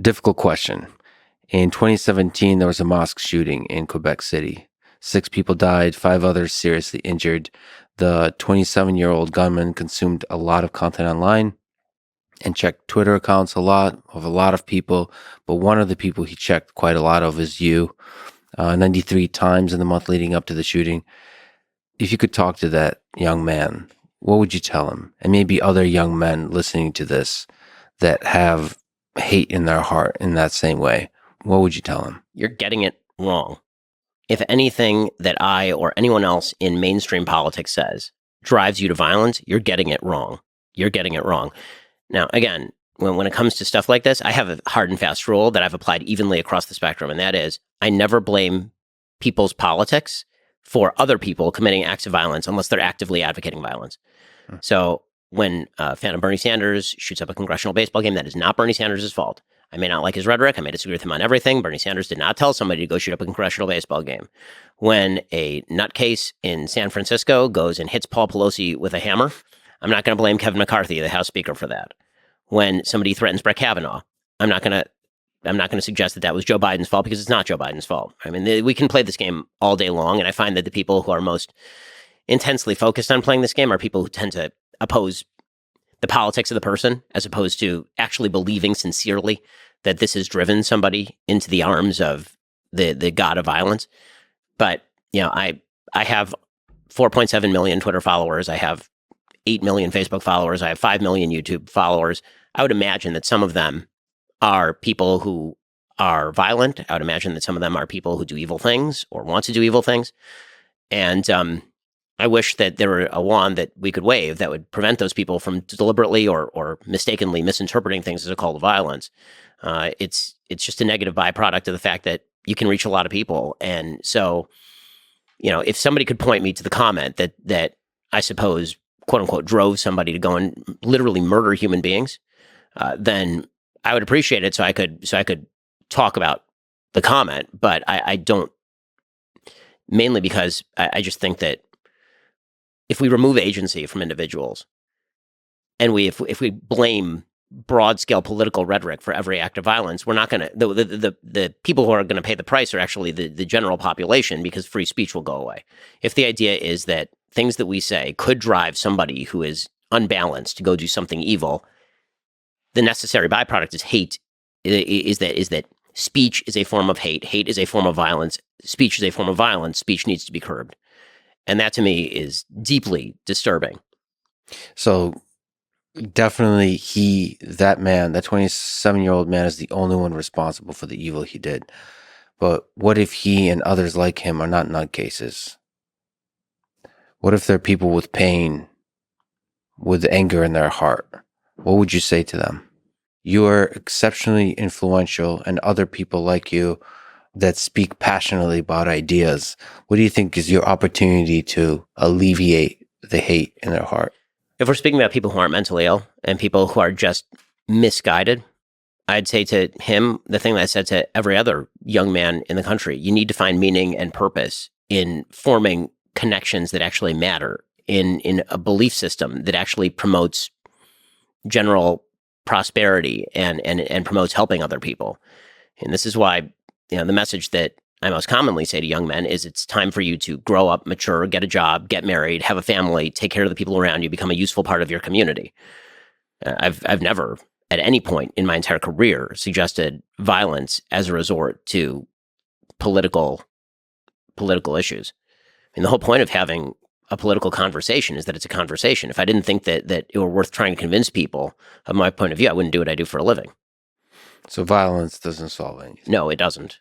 Difficult question. In 2017, there was a mosque shooting in Quebec City. 6 people died, 5 others seriously injured. The 27-year-old gunman consumed a lot of content online and checked Twitter accounts a lot of people. But one of the people he checked quite a lot of is you, 93 times in the month leading up to the shooting. If you could talk to that young man, what would you tell him? And maybe other young men listening to this that have hate in their heart in that same way, what would you tell him? You're getting it wrong. If anything that I or anyone else in mainstream politics says drives you to violence, you're getting it wrong. You're getting it wrong. Now, again, when it comes to stuff like this, I have a hard and fast rule that I've applied evenly across the spectrum, and that is I never blame people's politics for other people committing acts of violence unless they're actively advocating violence. So when a fan of Bernie Sanders shoots up a congressional baseball game, that is not Bernie Sanders' fault. I may not like his rhetoric. I may disagree with him on everything. Bernie Sanders did not tell somebody to go shoot up a congressional baseball game. When a nutcase in San Francisco goes and hits Paul Pelosi with a hammer, I'm not going to blame Kevin McCarthy, the House Speaker, for that. When somebody threatens Brett Kavanaugh, I'm not going to suggest that was Joe Biden's fault, because it's not Joe Biden's fault. I mean, we can play this game all day long, and I find that the people who are most intensely focused on playing this game are people who tend to oppose the politics of the person, as opposed to actually believing sincerely that this has driven somebody into the arms of the god of violence. But, I have 4.7 million Twitter followers. I have 8 million Facebook followers. I have 5 million YouTube followers. I would imagine that some of them are people who are violent. I would imagine that some of them are people who do evil things or want to do evil things. And I wish that there were a wand that we could wave that would prevent those people from deliberately or mistakenly misinterpreting things as a call to violence. It's just a negative byproduct of the fact that you can reach a lot of people. And so, if somebody could point me to the comment that I suppose, quote unquote, drove somebody to go and literally murder human beings, then I would appreciate it. So I could talk about the comment, but I don't, mainly because I just think that if we remove agency from individuals, and if we blame broad scale political rhetoric for every act of violence, we're not going to, the people who are going to pay the price are actually the general population, because free speech will go away. If the idea is that things that we say could drive somebody who is unbalanced to go do something evil, the necessary byproduct is hate, is that speech is a form of hate. Hate is a form of violence. Speech is a form of violence. Speech needs to be curbed. And that to me is deeply disturbing. So definitely that 27-year-old man is the only one responsible for the evil he did. But what if he and others like him are not nutcases? What if they're people with pain, with anger in their heart? What would you say to them? You are exceptionally influential, and other people like you that speak passionately about ideas. What do you think is your opportunity to alleviate the hate in their heart? If we're speaking about people who aren't mentally ill and people who are just misguided, I'd say to him the thing that I said to every other young man in the country: you need to find meaning and purpose in forming connections that actually matter, in a belief system that actually promotes general prosperity and promotes helping other people. And this is why, the message that I most commonly say to young men is it's time for you to grow up, mature, get a job, get married, have a family, take care of the people around you, become a useful part of your community. I've never at any point in my entire career suggested violence as a resort to political issues. I mean, the whole point of having a political conversation is that it's a conversation. If I didn't think that it were worth trying to convince people of my point of view, I wouldn't do what I do for a living. So violence doesn't solve anything. No, it doesn't.